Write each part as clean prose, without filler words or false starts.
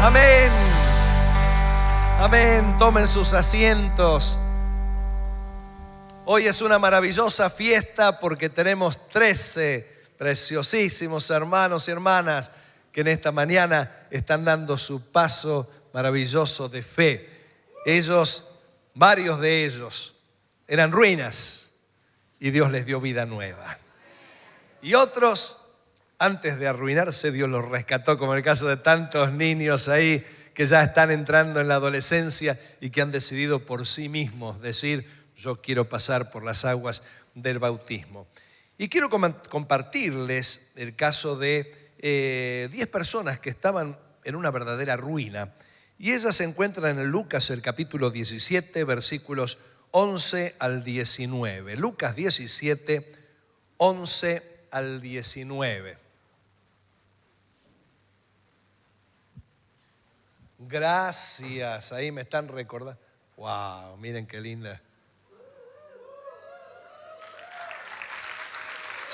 Amén. Amén. Tomen sus asientos. Hoy es una maravillosa fiesta porque tenemos 13 preciosísimos hermanos y hermanas que en esta mañana están dando su paso maravilloso de fe. Varios de ellos, eran ruinas y Dios les dio vida nueva. Y otros, antes de arruinarse, Dios los rescató, como en el caso de tantos niños ahí que ya están entrando en la adolescencia y que han decidido por sí mismos decir: yo quiero pasar por las aguas del bautismo. Y quiero compartirles el caso de 10 personas que estaban en una verdadera ruina. Y ellas se encuentran en Lucas, el capítulo 17, versículos 11 al 19. Lucas 17, 11 al 19. Gracias, ahí me están recordando. Wow, miren qué linda.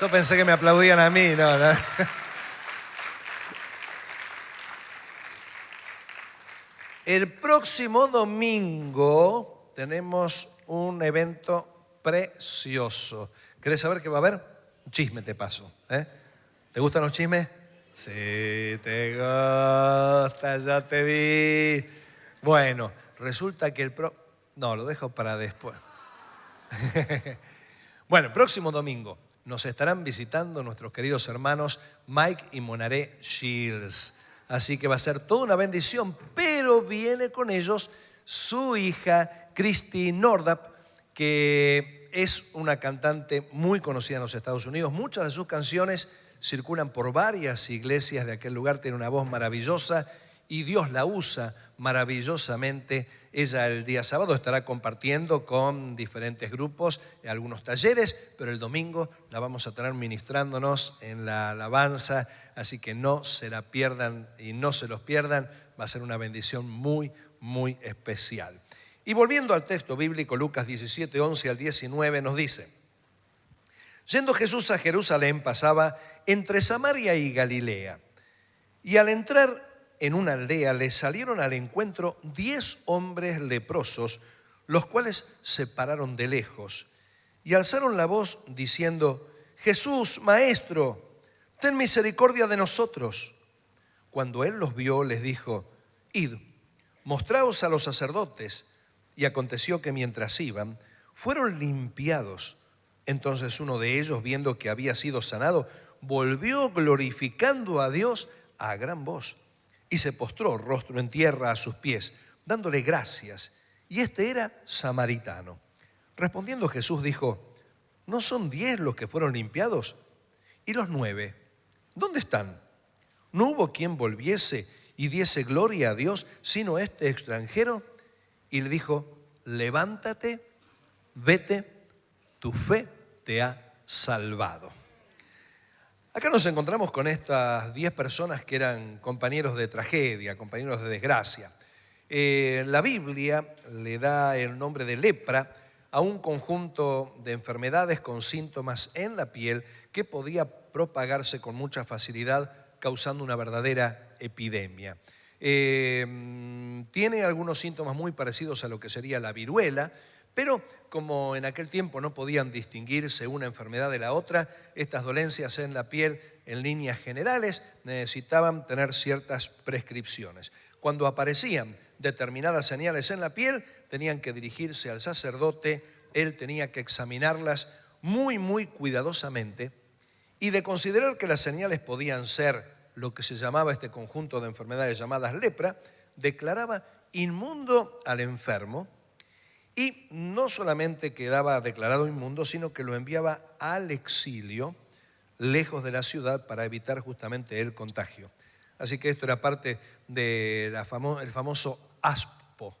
Yo pensé que me aplaudían a mí, no. El próximo domingo tenemos un evento precioso. ¿Querés saber qué va a haber? Un chisme te paso. ¿Te gustan los chismes? Sí, te gusta, ya te vi. Bueno, resulta que No, lo dejo para después. Bueno, el próximo domingo nos estarán visitando nuestros queridos hermanos Mike y Monaré Shields. Así que va a ser toda una bendición, pero viene con ellos su hija Christy Nordap, que es una cantante muy conocida en los Estados Unidos. Muchas de sus canciones circulan por varias iglesias de aquel lugar, tiene una voz maravillosa y Dios la usa maravillosamente. Ella el día sábado estará compartiendo con diferentes grupos, algunos talleres, pero el domingo la vamos a tener ministrándonos en la alabanza, así que no se la pierdan y no se los pierdan, va a ser una bendición muy, muy especial. Y volviendo al texto bíblico, Lucas 17, 11 al 19 nos dice: yendo Jesús a Jerusalén, pasaba entre Samaria y Galilea, y al entrar en una aldea le salieron al encuentro 10 hombres leprosos, los cuales se pararon de lejos y alzaron la voz diciendo: Jesús, Maestro, ten misericordia de nosotros. Cuando él los vio, les dijo: id, mostraos a los sacerdotes. Y aconteció que mientras iban, fueron limpiados. Entonces uno de ellos, viendo que había sido sanado, volvió glorificando a Dios a gran voz, y se postró rostro en tierra a sus pies, dándole gracias. Y este era samaritano. Respondiendo Jesús dijo: ¿no son 10 los que fueron limpiados? ¿Y los 9? ¿Dónde están? ¿No hubo quien volviese y diese gloria a Dios, sino este extranjero? Y le dijo: levántate, vete, tu fe te ha salvado. Acá nos encontramos con estas 10 personas que eran compañeros de tragedia, compañeros de desgracia. La Biblia le da el nombre de lepra a un conjunto de enfermedades con síntomas en la piel que podía propagarse con mucha facilidad, causando una verdadera epidemia. Tiene algunos síntomas muy parecidos a lo que sería la viruela, pero como en aquel tiempo no podían distinguirse una enfermedad de la otra, estas dolencias en la piel, en líneas generales, necesitaban tener ciertas prescripciones. Cuando aparecían determinadas señales en la piel, tenían que dirigirse al sacerdote. Él tenía que examinarlas muy, muy cuidadosamente, y de considerar que las señales podían ser lo que se llamaba este conjunto de enfermedades llamadas lepra, declaraba inmundo al enfermo. Y no solamente quedaba declarado inmundo, sino que lo enviaba al exilio, lejos de la ciudad, para evitar justamente el contagio. Así que esto era parte del famoso ASPO,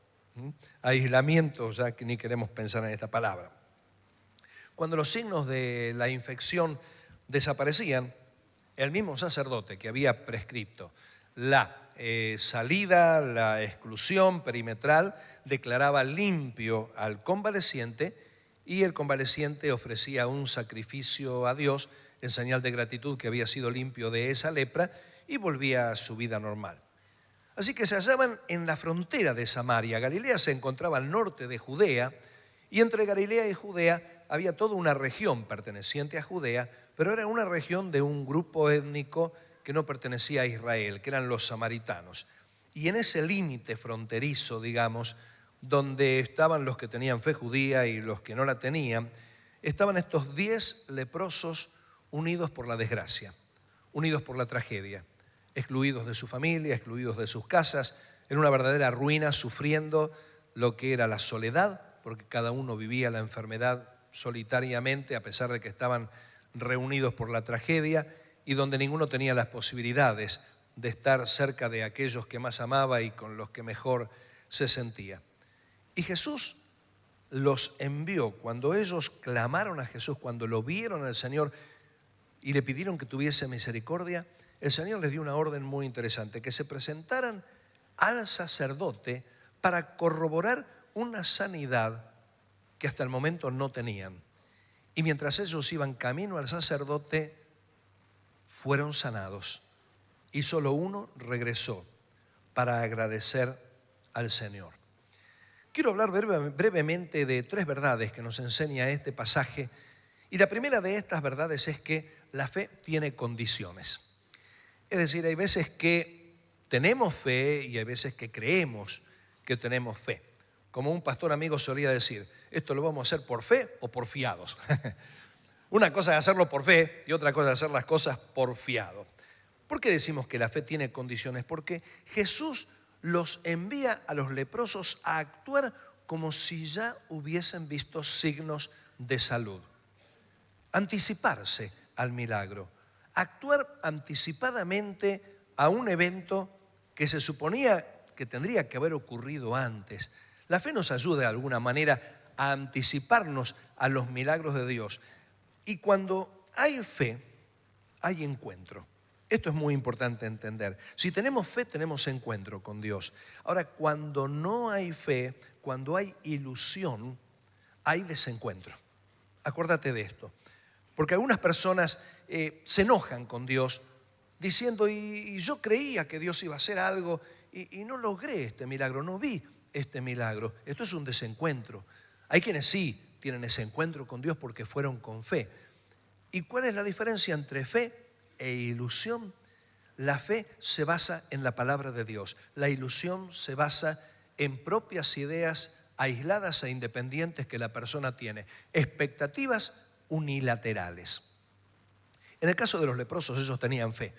aislamiento, ya que ni queremos pensar en esta palabra. Cuando los signos de la infección desaparecían, el mismo sacerdote que había prescrito la salida, la exclusión perimetral, declaraba limpio al convaleciente, y el convaleciente ofrecía un sacrificio a Dios en señal de gratitud que había sido limpio de esa lepra y volvía a su vida normal. Así que se hallaban en la frontera de Samaria. Galilea se encontraba al norte de Judea, y entre Galilea y Judea había toda una región perteneciente a Judea, pero era una región de un grupo étnico que no pertenecía a Israel, que eran los samaritanos. Y en ese límite fronterizo, digamos, donde estaban los que tenían fe judía y los que no la tenían, estaban estos 10 leprosos unidos por la desgracia, unidos por la tragedia, excluidos de su familia, excluidos de sus casas, en una verdadera ruina, sufriendo lo que era la soledad, porque cada uno vivía la enfermedad solitariamente, a pesar de que estaban reunidos por la tragedia, y donde ninguno tenía las posibilidades de estar cerca de aquellos que más amaba y con los que mejor se sentía. Y Jesús los envió. Cuando ellos clamaron a Jesús, cuando lo vieron al Señor y le pidieron que tuviese misericordia, el Señor les dio una orden muy interesante, que se presentaran al sacerdote para corroborar una sanidad que hasta el momento no tenían. Y mientras ellos iban camino al sacerdote, fueron sanados. Y solo uno regresó para agradecer al Señor. Quiero hablar brevemente de 3 verdades que nos enseña este pasaje. Y la primera de estas verdades es que la fe tiene condiciones. Es decir, hay veces que tenemos fe y hay veces que creemos que tenemos fe. Como un pastor amigo solía decir, esto lo vamos a hacer por fe o por fiados. Una cosa es hacerlo por fe y otra cosa es hacer las cosas por fiado. ¿Por qué decimos que la fe tiene condiciones? Porque Jesús los envía a los leprosos a actuar como si ya hubiesen visto signos de salud. Anticiparse al milagro. Actuar anticipadamente a un evento que se suponía que tendría que haber ocurrido antes. La fe nos ayuda de alguna manera a anticiparnos a los milagros de Dios. Y cuando hay fe, hay encuentro. Esto es muy importante entender. Si tenemos fe, tenemos encuentro con Dios. Ahora, cuando no hay fe, cuando hay ilusión, hay desencuentro. Acuérdate de esto. Porque algunas personas se enojan con Dios diciendo, y yo creía que Dios iba a hacer algo y no logré este milagro, no vi este milagro. Esto es un desencuentro. Hay quienes sí tienen ese encuentro con Dios porque fueron con fe. ¿Y cuál es la diferencia entre fe e ilusión? La fe se basa en la palabra de Dios. La ilusión se basa en propias ideas aisladas e independientes que la persona tiene. Expectativas unilaterales. En el caso de los leprosos, ellos tenían fe.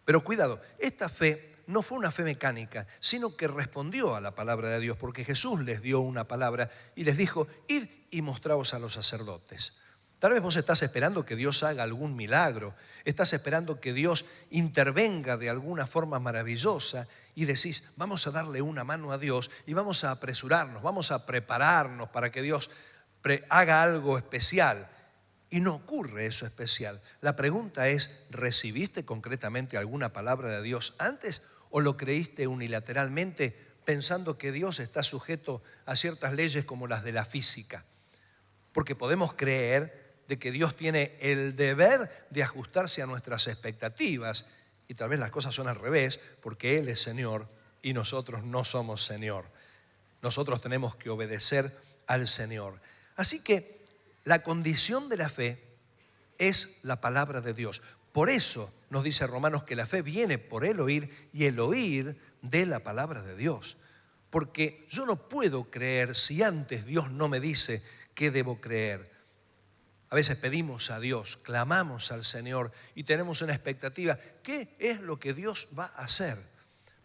Pero cuidado, esta fe no fue una fe mecánica, sino que respondió a la palabra de Dios, porque Jesús les dio una palabra y les dijo, id y mostraos a los sacerdotes. Tal vez vos estás esperando que Dios haga algún milagro, estás esperando que Dios intervenga de alguna forma maravillosa y decís, vamos a darle una mano a Dios y vamos a apresurarnos, vamos a prepararnos para que Dios haga algo especial. Y no ocurre eso especial. La pregunta es, ¿recibiste concretamente alguna palabra de Dios antes o lo creíste unilateralmente pensando que Dios está sujeto a ciertas leyes como las de la física? Porque podemos creer de que Dios tiene el deber de ajustarse a nuestras expectativas y tal vez las cosas son al revés porque Él es Señor y nosotros no somos Señor. Nosotros tenemos que obedecer al Señor. Así que la condición de la fe es la palabra de Dios. Por eso nos dice Romanos que la fe viene por el oír y el oír de la palabra de Dios. Porque yo no puedo creer si antes Dios no me dice qué debo creer. A veces pedimos a Dios, clamamos al Señor y tenemos una expectativa. ¿Qué es lo que Dios va a hacer?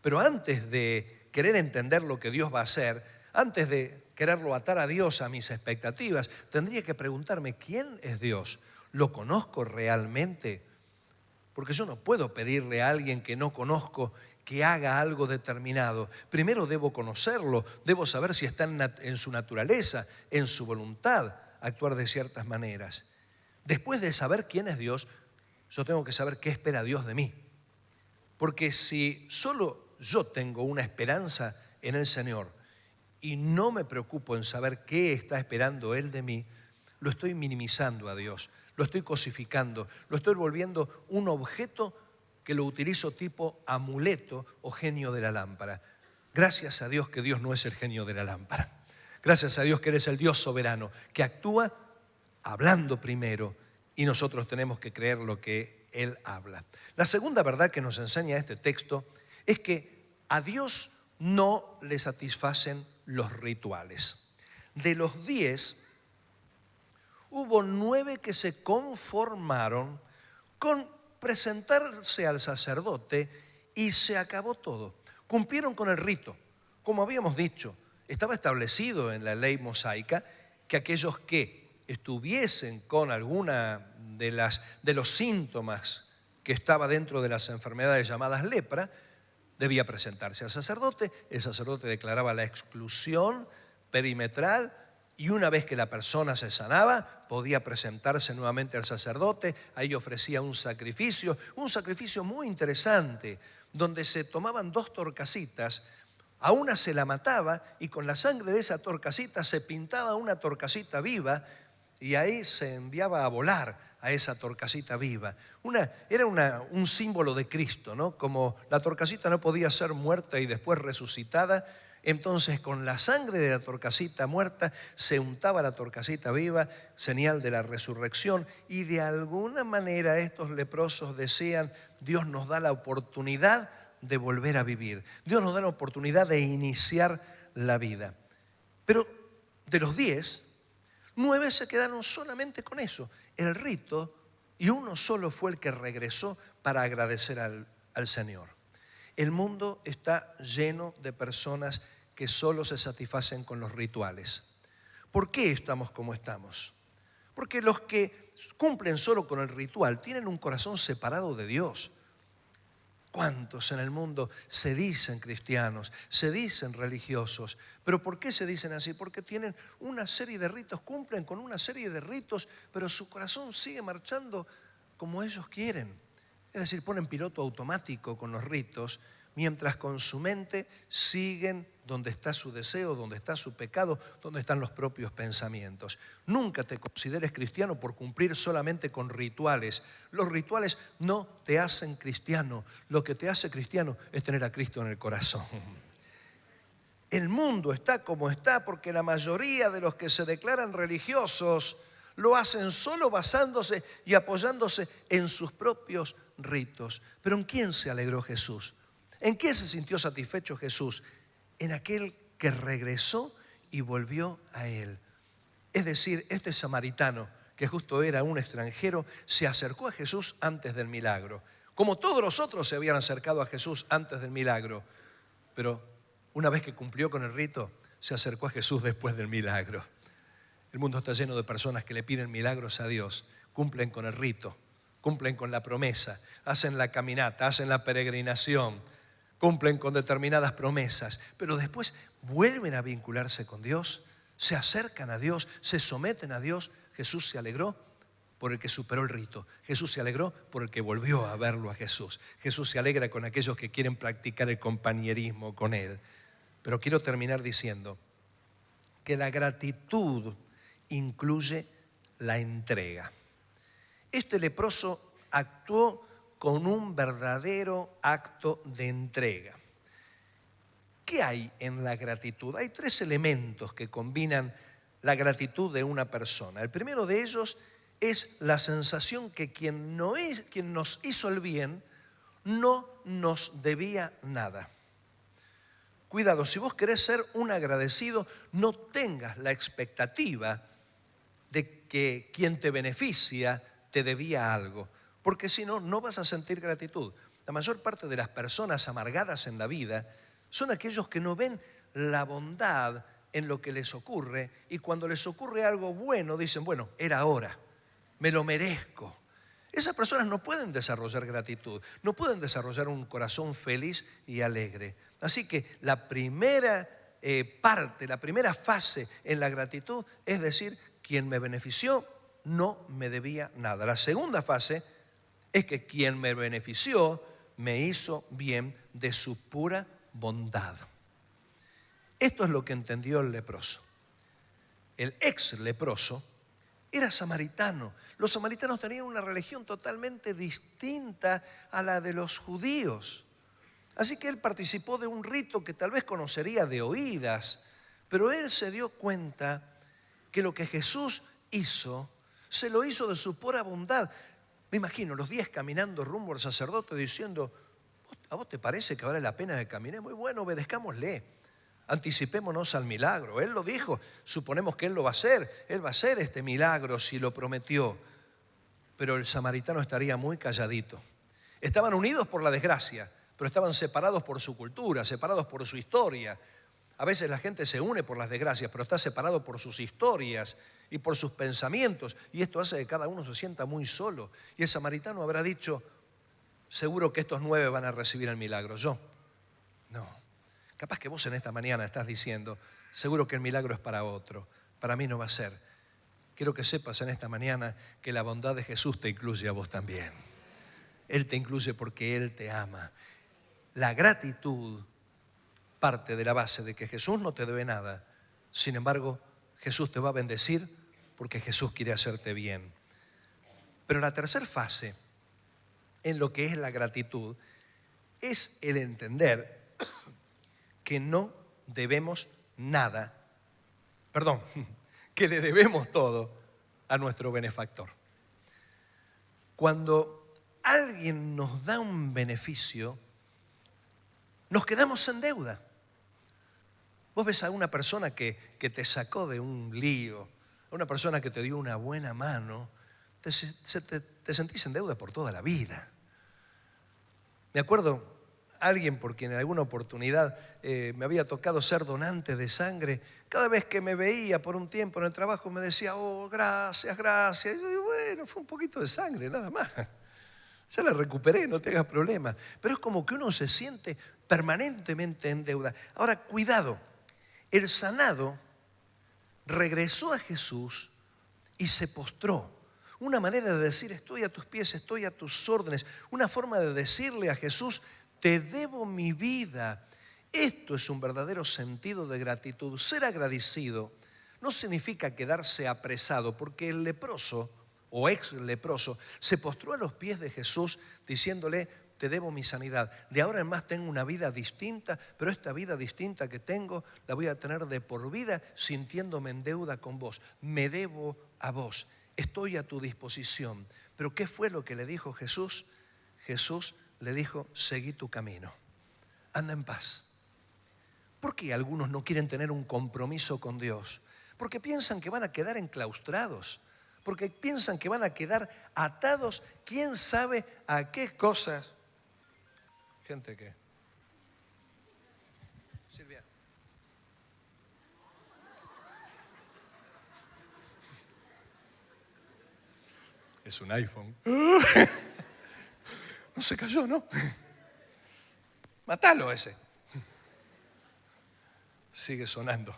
Pero antes de querer entender lo que Dios va a hacer, antes de quererlo atar a Dios a mis expectativas, tendría que preguntarme, ¿quién es Dios? ¿Lo conozco realmente? Porque yo no puedo pedirle a alguien que no conozco que haga algo determinado. Primero debo conocerlo, debo saber si está en su naturaleza, en su voluntad, actuar de ciertas maneras. Después de saber quién es Dios, yo tengo que saber qué espera Dios de mí. Porque si solo yo tengo una esperanza en el Señor y no me preocupo en saber qué está esperando Él de mí, lo estoy minimizando a Dios, lo estoy cosificando, lo estoy volviendo un objeto que lo utilizo tipo amuleto o genio de la lámpara. Gracias a Dios que Dios no es el genio de la lámpara. Gracias a Dios que eres el Dios soberano, que actúa hablando primero y nosotros tenemos que creer lo que Él habla. La segunda verdad que nos enseña este texto es que a Dios no le satisfacen los rituales. De los 10, hubo 9 que se conformaron con presentarse al sacerdote y se acabó todo. Cumplieron con el rito. Como habíamos dicho, estaba establecido en la ley mosaica que aquellos que estuviesen con alguna de los síntomas que estaba dentro de las enfermedades llamadas lepra, debía presentarse al sacerdote. El sacerdote declaraba la exclusión perimetral y una vez que la persona se sanaba, podía presentarse nuevamente al sacerdote. Ahí ofrecía un sacrificio muy interesante, donde se tomaban 2 torcasitas, a una se la mataba y con la sangre de esa torcasita se pintaba una torcasita viva y ahí se enviaba a volar a esa torcasita viva. Era un símbolo de Cristo, ¿no? Como la torcasita no podía ser muerta y después resucitada, entonces con la sangre de la torcasita muerta se untaba la torcasita viva, señal de la resurrección, y de alguna manera estos leprosos decían: Dios nos da la oportunidad de volver a vivir. Dios nos da la oportunidad de iniciar la vida. Pero de los 10, 9 se quedaron solamente con eso, el rito, y uno solo fue el que regresó para agradecer al Señor. El mundo está lleno de personas que solo se satisfacen con los rituales. ¿Por qué estamos como estamos? Porque los que cumplen solo con el ritual tienen un corazón separado de Dios. ¿Cuántos en el mundo se dicen cristianos, se dicen religiosos? ¿Pero por qué se dicen así? Porque tienen una serie de ritos, cumplen con una serie de ritos, pero su corazón sigue marchando como ellos quieren. Es decir, ponen piloto automático con los ritos, mientras con su mente siguen donde está su deseo, donde está su pecado, donde están los propios pensamientos. Nunca te consideres cristiano por cumplir solamente con rituales. Los rituales no te hacen cristiano. Lo que te hace cristiano es tener a Cristo en el corazón. El mundo está como está porque la mayoría de los que se declaran religiosos lo hacen solo basándose y apoyándose en sus propios ritos. Pero ¿en quién se alegró Jesús? ¿En qué se sintió satisfecho Jesús? En aquel que regresó y volvió a Él. Es decir, este samaritano, que justo era un extranjero, se acercó a Jesús antes del milagro. Como todos los otros se habían acercado a Jesús antes del milagro. Pero una vez que cumplió con el rito, se acercó a Jesús después del milagro. El mundo está lleno de personas que le piden milagros a Dios, cumplen con el rito, cumplen con la promesa, hacen la caminata, hacen la peregrinación, cumplen con determinadas promesas, pero después vuelven a vincularse con Dios, se acercan a Dios, se someten a Dios. Jesús se alegró por el que superó el rito. Jesús se alegró por el que volvió a verlo a Jesús. Jesús se alegra con aquellos que quieren practicar el compañerismo con Él. Pero quiero terminar diciendo que la gratitud incluye la entrega. Este leproso actuó con un verdadero acto de entrega. ¿Qué hay en la gratitud? Hay 3 elementos que combinan la gratitud de una persona. El primero de ellos es la sensación que quien nos hizo el bien no nos debía nada. Cuidado, si vos querés ser un agradecido, no tengas la expectativa de que quien te beneficia te debía algo, porque si no, no vas a sentir gratitud. La mayor parte de las personas amargadas en la vida son aquellos que no ven la bondad en lo que les ocurre, y cuando les ocurre algo bueno dicen: bueno, era ahora, me lo merezco. Esas personas no pueden desarrollar gratitud, no pueden desarrollar un corazón feliz y alegre. Así que la primera parte, la primera fase en la gratitud es decir: quien me benefició no me debía nada. La segunda fase es que quien me benefició me hizo bien de su pura bondad. Esto es lo que entendió el leproso. El ex leproso Era samaritano. Los samaritanos tenían una religión totalmente distinta a la de los judíos. Así que él participó de un rito que tal vez conocería de oídas, pero él se dio cuenta que lo que Jesús hizo, se lo hizo de su pura bondad. Me imagino los 10 caminando rumbo al sacerdote diciendo: ¿a vos te parece que vale la pena que camine? Muy bueno, obedezcámosle. Anticipémonos al milagro. Él lo dijo, suponemos que Él lo va a hacer. Él va a hacer este milagro si lo prometió. Pero el samaritano estaría muy calladito. Estaban unidos por la desgracia, pero estaban separados por su cultura, separados por su historia. A veces la gente se une por las desgracias, pero está separado por sus historias y por sus pensamientos. Y esto hace que cada uno se sienta muy solo. Y el samaritano habrá dicho: seguro que estos 9 van a recibir el milagro. Yo, no. Capaz que vos en esta mañana estás diciendo: seguro que el milagro es para otro. Para mí no va a ser. Quiero que sepas en esta mañana que la bondad de Jesús te incluye a vos también. Él te incluye porque Él te ama. La gratitud parte de la base de que Jesús no te debe nada. Sin embargo, Jesús te va a bendecir porque Jesús quiere hacerte bien. Pero la tercera fase en lo que es la gratitud es el entender que no debemos nada, que le debemos todo a nuestro benefactor. Cuando alguien nos da un beneficio, nos quedamos en deuda. Vos ves a una persona que te sacó de un lío, a una persona que te dio una buena mano, te sentís en deuda por toda la vida. Me acuerdo alguien por quien en alguna oportunidad me había tocado ser donante de sangre. Cada vez que me veía por un tiempo en el trabajo me decía: oh, gracias, gracias. Y yo digo: bueno, fue un poquito de sangre, nada más. Ya la recuperé, no te hagas problema. Pero es como que uno se siente permanentemente en deuda. Ahora, cuidado. El sanado regresó a Jesús y se postró. Una manera de decir: estoy a tus pies, estoy a tus órdenes. Una forma de decirle a Jesús: te debo mi vida. Esto es un verdadero sentido de gratitud. Ser agradecido no significa quedarse apresado, porque el leproso o ex leproso se postró a los pies de Jesús diciéndole: te debo mi sanidad. De ahora en más tengo una vida distinta, pero esta vida distinta que tengo la voy a tener de por vida sintiéndome en deuda con vos. Me debo a vos. Estoy a tu disposición. Pero ¿qué fue lo que le dijo Jesús? Jesús le dijo: seguí tu camino. Anda en paz. ¿Por qué algunos no quieren tener un compromiso con Dios? Porque piensan que van a quedar enclaustrados. Porque piensan que van a quedar atados, quién sabe a qué cosas. Gente que... Silvia. Es un iPhone. No se cayó, ¿no? Mátalo ese. Sigue sonando.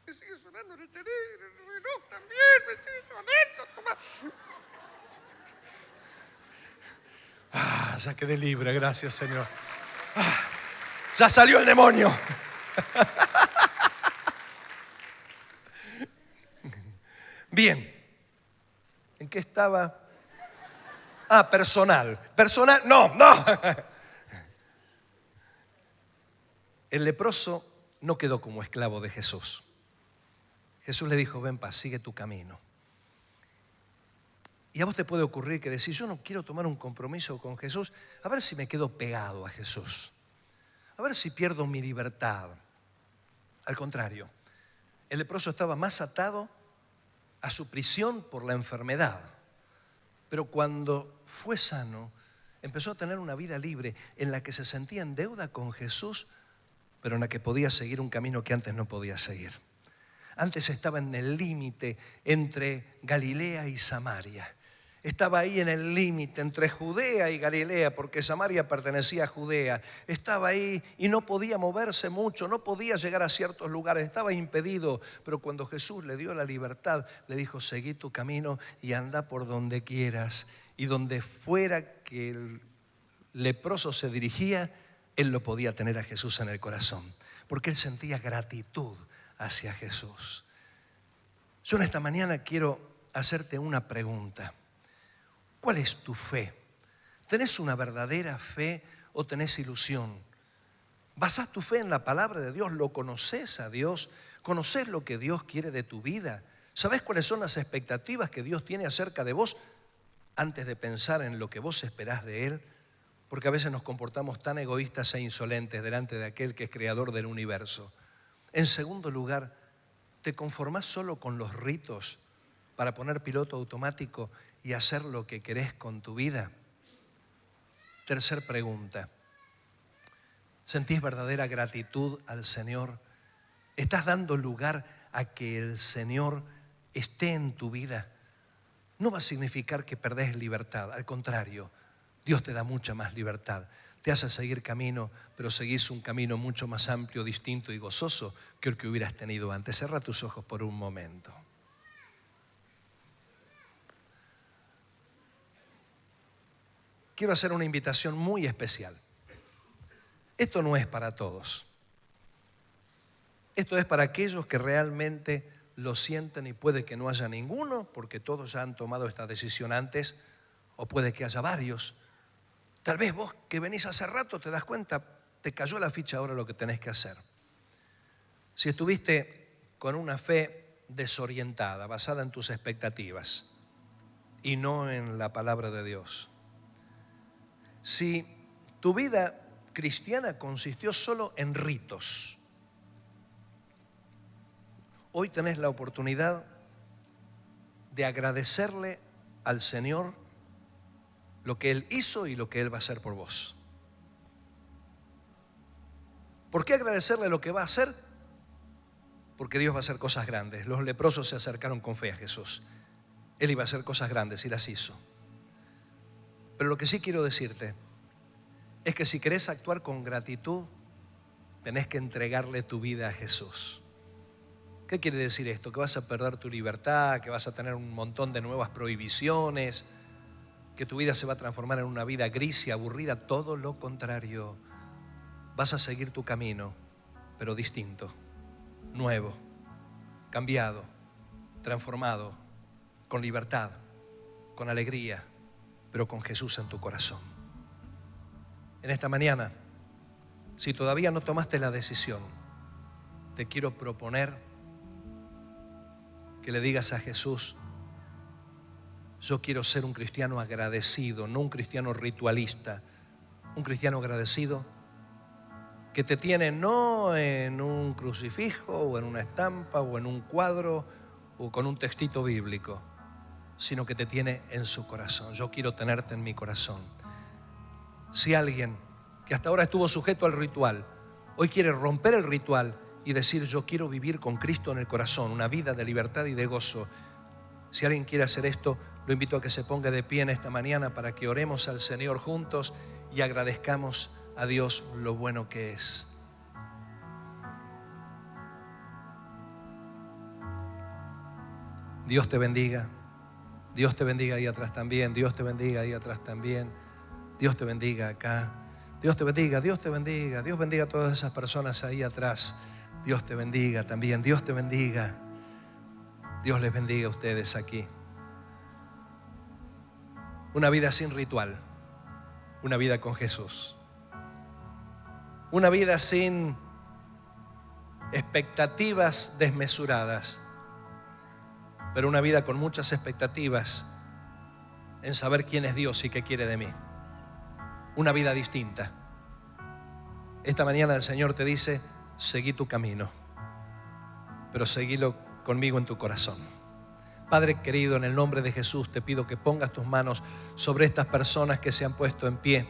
Sigue sonando en el teléfono, el reloj también, me estoy sonando, toma. Ya quedé libre, gracias, Señor. Ya salió el demonio. Bien. ¿En qué estaba? Personal. Personal, no. El leproso no quedó como esclavo de Jesús. Jesús le dijo: ven, paz, sigue tu camino. Y a vos te puede ocurrir que decís: yo no quiero tomar un compromiso con Jesús, a ver si me quedo pegado a Jesús, a ver si pierdo mi libertad. Al contrario, el leproso estaba más atado a su prisión por la enfermedad. Pero cuando fue sano, empezó a tener una vida libre en la que se sentía en deuda con Jesús, pero en la que podía seguir un camino que antes no podía seguir. Antes estaba en el límite entre Galilea y Samaria. Estaba ahí en el límite entre Judea y Galilea, porque Samaria pertenecía a Judea. Estaba ahí y no podía moverse mucho, no podía llegar a ciertos lugares, estaba impedido. Pero cuando Jesús le dio la libertad, le dijo: seguí tu camino y anda por donde quieras. Y donde fuera que el leproso se dirigía, él lo podía tener a Jesús en el corazón, porque él sentía gratitud hacia Jesús. Yo en esta mañana quiero hacerte una pregunta. ¿Cuál es tu fe? ¿Tenés una verdadera fe o tenés ilusión? ¿Basás tu fe en la palabra de Dios? ¿Lo conoces a Dios? ¿Conoces lo que Dios quiere de tu vida? ¿Sabés cuáles son las expectativas que Dios tiene acerca de vos antes de pensar en lo que vos esperás de Él? Porque a veces nos comportamos tan egoístas e insolentes delante de aquel que es creador del universo. En segundo lugar, ¿te conformás solo con los ritos para poner piloto automático y hacer lo que querés con tu vida? Tercer pregunta. ¿Sentís verdadera gratitud al Señor? ¿Estás dando lugar a que el Señor esté en tu vida? No va a significar que perdés libertad, al contrario, Dios te da mucha más libertad. Te hace seguir camino, pero seguís un camino mucho más amplio, distinto y gozoso que el que hubieras tenido antes. Cerra tus ojos por un momento. Quiero hacer una invitación muy especial. Esto no es para todos. Esto es para aquellos que realmente lo sienten, y puede que no haya ninguno porque todos ya han tomado esta decisión antes, o puede que haya varios. Tal vez vos que venís hace rato te das cuenta, te cayó la ficha ahora lo que tenés que hacer. Si estuviste con una fe desorientada, basada en tus expectativas y no en la palabra de Dios. Si tu vida cristiana consistió solo en ritos, hoy tenés la oportunidad de agradecerle al Señor lo que Él hizo y lo que Él va a hacer por vos. ¿Por qué agradecerle lo que va a hacer? Porque Dios va a hacer cosas grandes. Los leprosos se acercaron con fe a Jesús. Él iba a hacer cosas grandes y las hizo. Pero lo que sí quiero decirte es que si querés actuar con gratitud, tenés que entregarle tu vida a Jesús. ¿Qué quiere decir esto? Que vas a perder tu libertad, que vas a tener un montón de nuevas prohibiciones, que tu vida se va a transformar en una vida gris y aburrida. Todo lo contrario. Vas a seguir tu camino, pero distinto, nuevo, cambiado, transformado, con libertad, con alegría, pero con Jesús en tu corazón. En esta mañana, si todavía no tomaste la decisión, te quiero proponer que le digas a Jesús: yo quiero ser un cristiano agradecido, no un cristiano ritualista, un cristiano agradecido que te tiene no en un crucifijo o en una estampa o en un cuadro o con un textito bíblico, sino que te tiene en su corazón. Yo quiero tenerte en mi corazón. Si alguien que hasta ahora estuvo sujeto al ritual, hoy quiere romper el ritual y decir: yo quiero vivir con Cristo en el corazón, una vida de libertad y de gozo. Si alguien quiere hacer esto, lo invito a que se ponga de pie en esta mañana para que oremos al Señor juntos y agradezcamos a Dios lo bueno que es. Dios te bendiga. Dios te bendiga ahí atrás también. Dios te bendiga ahí atrás también. Dios te bendiga acá. Dios te bendiga, Dios te bendiga. Dios bendiga a todas esas personas ahí atrás. Dios te bendiga también. Dios te bendiga. Dios les bendiga a ustedes aquí. Una vida sin ritual. Una vida con Jesús. Una vida sin expectativas desmesuradas, pero una vida con muchas expectativas en saber quién es Dios y qué quiere de mí. Una vida distinta. Esta mañana el Señor te dice: seguí tu camino, pero seguílo conmigo en tu corazón. Padre querido, en el nombre de Jesús te pido que pongas tus manos sobre estas personas que se han puesto en pie,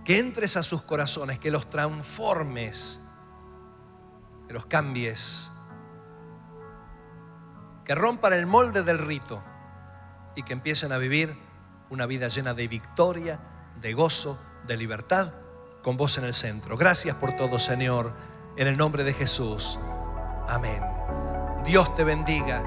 que entres a sus corazones, que los transformes, que los cambies, que rompan el molde del rito y que empiecen a vivir una vida llena de victoria, de gozo, de libertad, con vos en el centro. Gracias por todo, Señor, en el nombre de Jesús. Amén. Dios te bendiga.